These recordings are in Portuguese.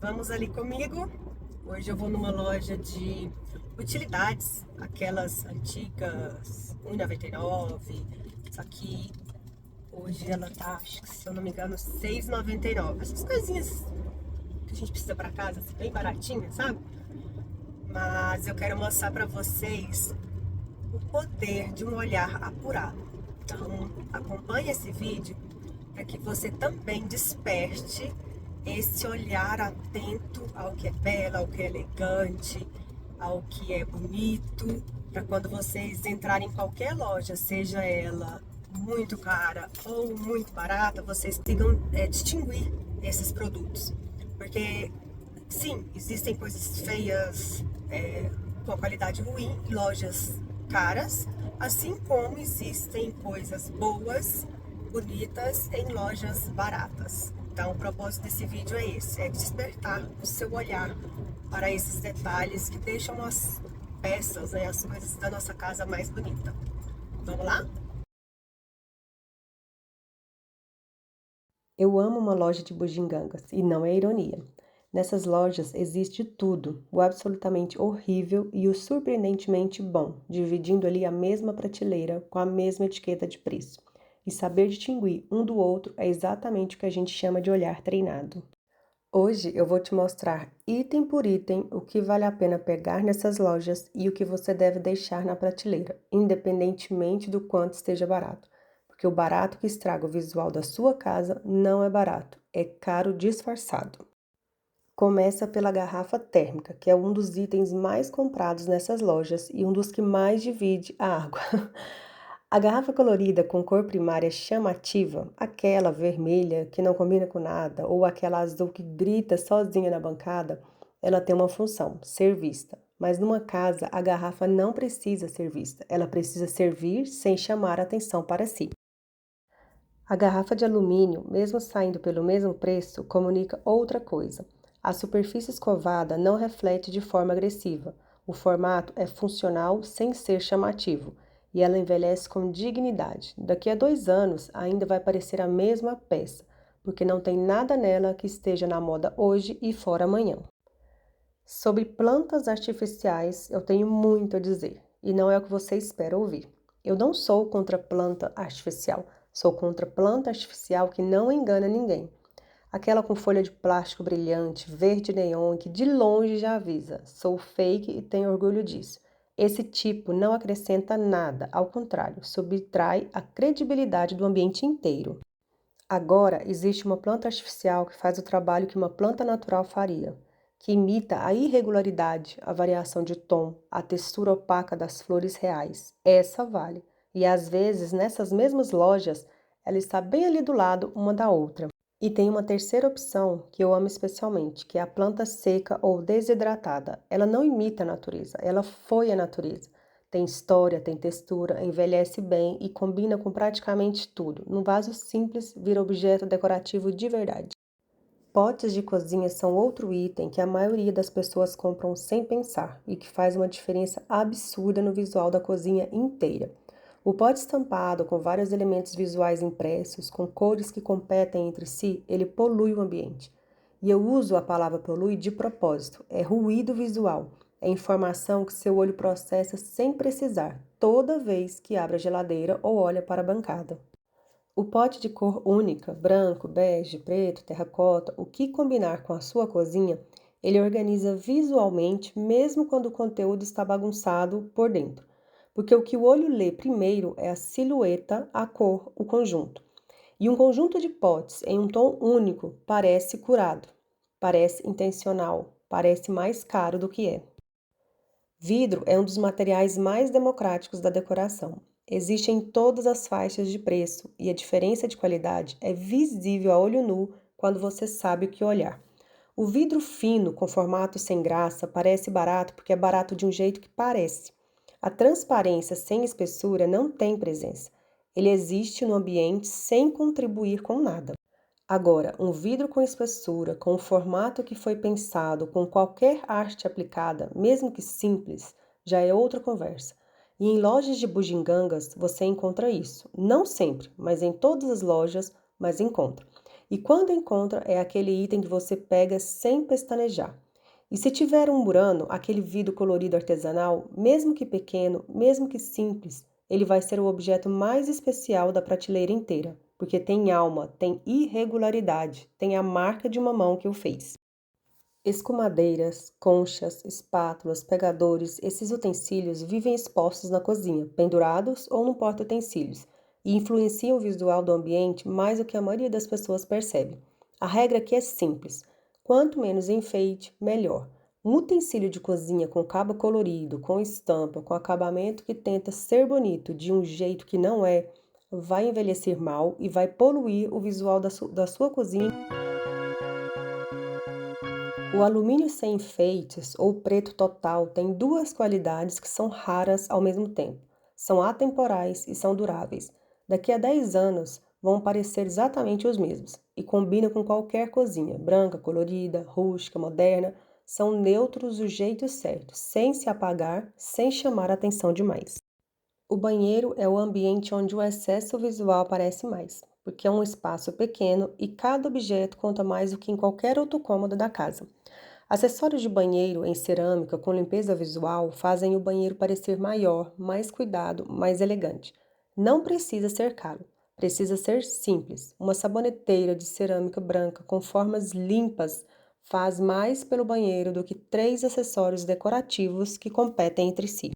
Vamos ali comigo. Hoje eu vou numa loja de utilidades, aquelas antigas, R$ 1,99. Só que hoje ela tá, acho que se eu não me engano, R$ 6,99. Essas coisinhas que a gente precisa pra casa, assim, bem baratinhas, sabe? Mas eu quero mostrar pra vocês o poder de um olhar apurado. Então, acompanhe esse vídeo para que você também desperte esse olhar atento ao que é belo, ao que é elegante, ao que é bonito, para quando vocês entrarem em qualquer loja, seja ela muito cara ou muito barata, vocês consigam distinguir esses produtos. Porque, sim, existem coisas feias, com qualidade ruim em lojas caras, assim como existem coisas boas, bonitas em lojas baratas. Então, o propósito desse vídeo é esse, é despertar o seu olhar para esses detalhes que deixam as peças, né, as coisas da nossa casa mais bonita. Vamos lá? Eu amo uma loja de bugigangas, e não é ironia. Nessas lojas existe tudo, o absolutamente horrível e o surpreendentemente bom, dividindo ali a mesma prateleira com a mesma etiqueta de preço. E saber distinguir um do outro é exatamente o que a gente chama de olhar treinado. Hoje eu vou te mostrar item por item o que vale a pena pegar nessas lojas e o que você deve deixar na prateleira, independentemente do quanto esteja barato. Porque o barato que estraga o visual da sua casa não é barato, é caro disfarçado. Começa pela garrafa térmica, que é um dos itens mais comprados nessas lojas e um dos que mais divide a água. A garrafa colorida com cor primária chamativa, aquela vermelha que não combina com nada, ou aquela azul que grita sozinha na bancada, ela tem uma função, ser vista. Mas numa casa, a garrafa não precisa ser vista, ela precisa servir sem chamar atenção para si. A garrafa de alumínio, mesmo saindo pelo mesmo preço, comunica outra coisa. A superfície escovada não reflete de forma agressiva. O formato é funcional sem ser chamativo e ela envelhece com dignidade. Daqui a 2 anos ainda vai parecer a mesma peça, porque não tem nada nela que esteja na moda hoje e fora amanhã. Sobre plantas artificiais, eu tenho muito a dizer, e não é o que você espera ouvir. Eu não sou contra planta artificial, sou contra planta artificial que não engana ninguém. Aquela com folha de plástico brilhante, verde neon, que de longe já avisa: sou fake e tenho orgulho disso. Esse tipo não acrescenta nada, ao contrário, subtrai a credibilidade do ambiente inteiro. Agora, existe uma planta artificial que faz o trabalho que uma planta natural faria, que imita a irregularidade, a variação de tom, a textura opaca das flores reais. Essa vale. E às vezes, nessas mesmas lojas, ela está bem ali do lado uma da outra. E tem uma terceira opção que eu amo especialmente, que é a planta seca ou desidratada. Ela não imita a natureza, ela foi a natureza. Tem história, tem textura, envelhece bem e combina com praticamente tudo. Num vaso simples, vira objeto decorativo de verdade. Potes de cozinha são outro item que a maioria das pessoas compram sem pensar e que faz uma diferença absurda no visual da cozinha inteira. O pote estampado com vários elementos visuais impressos, com cores que competem entre si, ele polui o ambiente. E eu uso a palavra polui de propósito, é ruído visual, é informação que seu olho processa sem precisar, toda vez que abre a geladeira ou olha para a bancada. O pote de cor única, branco, bege, preto, terracota, o que combinar com a sua cozinha, ele organiza visualmente mesmo quando o conteúdo está bagunçado por dentro. Porque o que o olho lê primeiro é a silhueta, a cor, o conjunto. E um conjunto de potes em um tom único parece curado, parece intencional, parece mais caro do que é. Vidro é um dos materiais mais democráticos da decoração. Existe em todas as faixas de preço e a diferença de qualidade é visível a olho nu quando você sabe o que olhar. O vidro fino, com formato sem graça, parece barato porque é barato de um jeito que parece. A transparência sem espessura não tem presença. Ele existe no ambiente sem contribuir com nada. Agora, um vidro com espessura, com o formato que foi pensado, com qualquer arte aplicada, mesmo que simples, já é outra conversa. E em lojas de bugigangas você encontra isso. Não sempre, mas em todas as lojas, mas encontra. E quando encontra, é aquele item que você pega sem pestanejar. E se tiver um murano, aquele vidro colorido artesanal, mesmo que pequeno, mesmo que simples, ele vai ser o objeto mais especial da prateleira inteira, porque tem alma, tem irregularidade, tem a marca de uma mão que o fez. Escumadeiras, conchas, espátulas, pegadores, esses utensílios vivem expostos na cozinha, pendurados ou no porta-utensílios, e influenciam o visual do ambiente mais do que a maioria das pessoas percebe. A regra aqui é simples: quanto menos enfeite, melhor. Um utensílio de cozinha com cabo colorido, com estampa, com acabamento que tenta ser bonito de um jeito que não é, vai envelhecer mal e vai poluir o visual da sua cozinha. O alumínio sem enfeites ou preto total tem duas qualidades que são raras ao mesmo tempo. São atemporais e são duráveis. Daqui a 10 anos vão parecer exatamente os mesmos e combinam com qualquer cozinha, branca, colorida, rústica, moderna. São neutros do jeito certo, sem se apagar, sem chamar a atenção demais. O banheiro é o ambiente onde o excesso visual aparece mais, porque é um espaço pequeno e cada objeto conta mais do que em qualquer outro cômodo da casa. Acessórios de banheiro em cerâmica com limpeza visual fazem o banheiro parecer maior, mais cuidado, mais elegante. Não precisa ser caro, precisa ser simples. Uma saboneteira de cerâmica branca com formas limpas faz mais pelo banheiro do que 3 acessórios decorativos que competem entre si.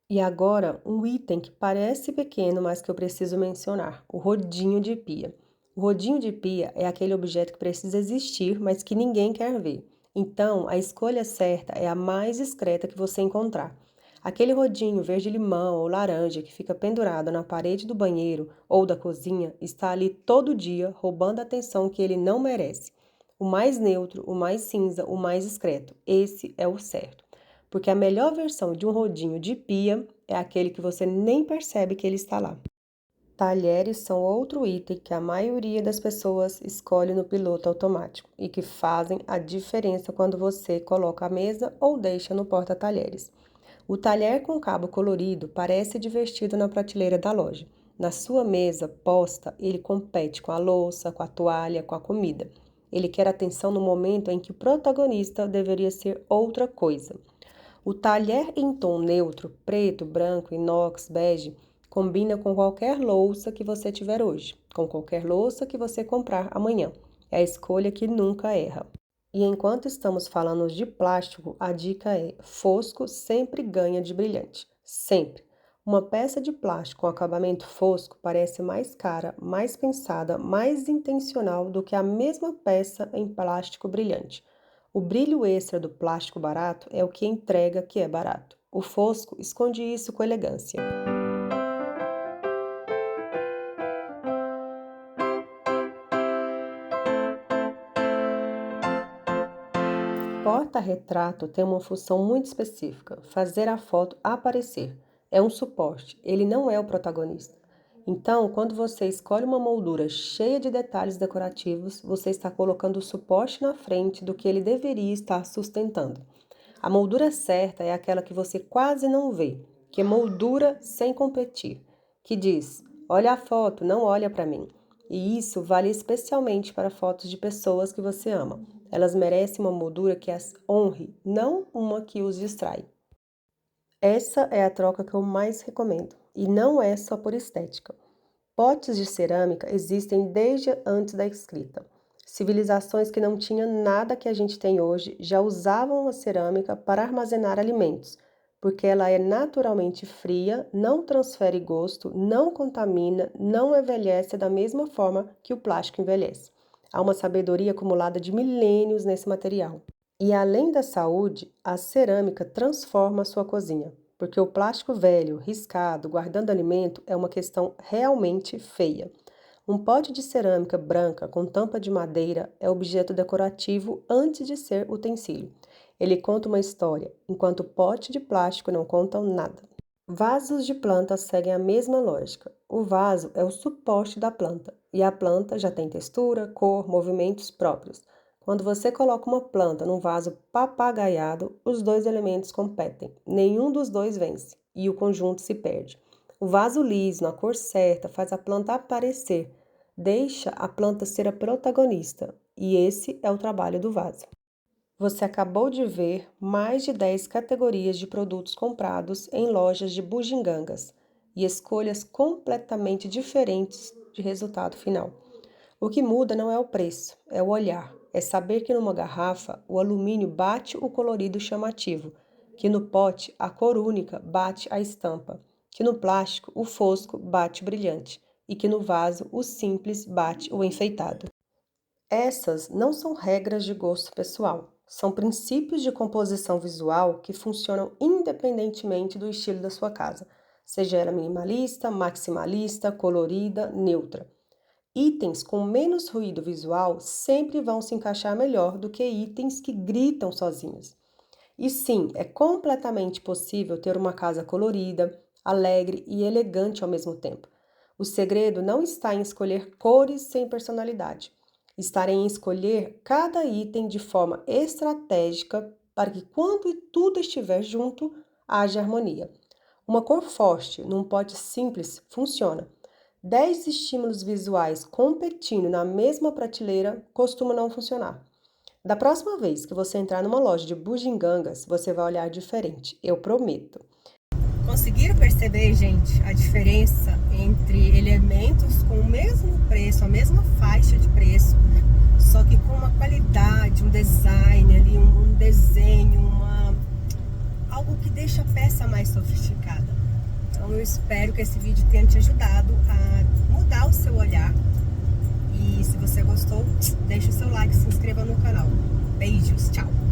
E agora, um item que parece pequeno, mas que eu preciso mencionar: o rodinho de pia. O rodinho de pia é aquele objeto que precisa existir, mas que ninguém quer ver. Então, a escolha certa é a mais discreta que você encontrar. Aquele rodinho verde-limão ou laranja que fica pendurado na parede do banheiro ou da cozinha está ali todo dia, roubando a atenção que ele não merece. O mais neutro, o mais cinza, o mais discreto. Esse é o certo. Porque a melhor versão de um rodinho de pia é aquele que você nem percebe que ele está lá. Talheres são outro item que a maioria das pessoas escolhe no piloto automático e que fazem a diferença quando você coloca a mesa ou deixa no porta-talheres. O talher com cabo colorido parece divertido na prateleira da loja. Na sua mesa posta, ele compete com a louça, com a toalha, com a comida. Ele quer atenção no momento em que o protagonista deveria ser outra coisa. O talher em tom neutro, preto, branco, inox, bege, combina com qualquer louça que você tiver hoje, com qualquer louça que você comprar amanhã. É a escolha que nunca erra. E enquanto estamos falando de plástico, a dica é: fosco sempre ganha de brilhante. Sempre. Uma peça de plástico com acabamento fosco parece mais cara, mais pensada, mais intencional do que a mesma peça em plástico brilhante. O brilho extra do plástico barato é o que entrega que é barato. O fosco esconde isso com elegância. Porta-retrato tem uma função muito específica: fazer a foto aparecer. É um suporte, ele não é o protagonista. Então, quando você escolhe uma moldura cheia de detalhes decorativos, você está colocando o suporte na frente do que ele deveria estar sustentando. A moldura certa é aquela que você quase não vê, que é moldura sem competir, que diz: olha a foto, não olha para mim. E isso vale especialmente para fotos de pessoas que você ama. Elas merecem uma moldura que as honre, não uma que os distrai. Essa é a troca que eu mais recomendo, e não é só por estética. Potes de cerâmica existem desde antes da escrita. Civilizações que não tinham nada que a gente tem hoje já usavam a cerâmica para armazenar alimentos, porque ela é naturalmente fria, não transfere gosto, não contamina, não envelhece da mesma forma que o plástico envelhece. Há uma sabedoria acumulada de milênios nesse material. E além da saúde, a cerâmica transforma a sua cozinha, porque o plástico velho, riscado, guardando alimento é uma questão realmente feia. Um pote de cerâmica branca com tampa de madeira é objeto decorativo antes de ser utensílio. Ele conta uma história, enquanto o pote de plástico não conta nada. Vasos de planta seguem a mesma lógica. O vaso é o suporte da planta, e a planta já tem textura, cor, movimentos próprios. Quando você coloca uma planta num vaso papagaiado, os dois elementos competem. Nenhum dos dois vence, e o conjunto se perde. O vaso liso, na cor certa, faz a planta aparecer. Deixa a planta ser a protagonista, e esse é o trabalho do vaso. Você acabou de ver mais de 10 categorias de produtos comprados em lojas de bugigangas e escolhas completamente diferentes de resultado final. O que muda não é o preço, é o olhar. É saber que numa garrafa o alumínio bate o colorido chamativo, que no pote a cor única bate a estampa, que no plástico o fosco bate o brilhante e que no vaso o simples bate o enfeitado. Essas não são regras de gosto pessoal, são princípios de composição visual que funcionam independentemente do estilo da sua casa, seja ela minimalista, maximalista, colorida, neutra. Itens com menos ruído visual sempre vão se encaixar melhor do que itens que gritam sozinhos. E sim, é completamente possível ter uma casa colorida, alegre e elegante ao mesmo tempo. O segredo não está em escolher cores sem personalidade. Está em escolher cada item de forma estratégica para que, quando tudo estiver junto, haja harmonia. Uma cor forte num pote simples funciona. 10 estímulos visuais competindo na mesma prateleira costuma não funcionar. Da próxima vez que você entrar numa loja de bugigangas, você vai olhar diferente, eu prometo. Conseguiram perceber, gente, a diferença entre elementos com o mesmo preço, a mesma faixa de preço, só que com uma qualidade, um design ali, um desenho, algo que deixa a peça mais sofisticada. Então eu espero que esse vídeo tenha te ajudado a mudar o seu olhar. E se você gostou, deixa o seu like, se inscreva no canal. Beijos, tchau!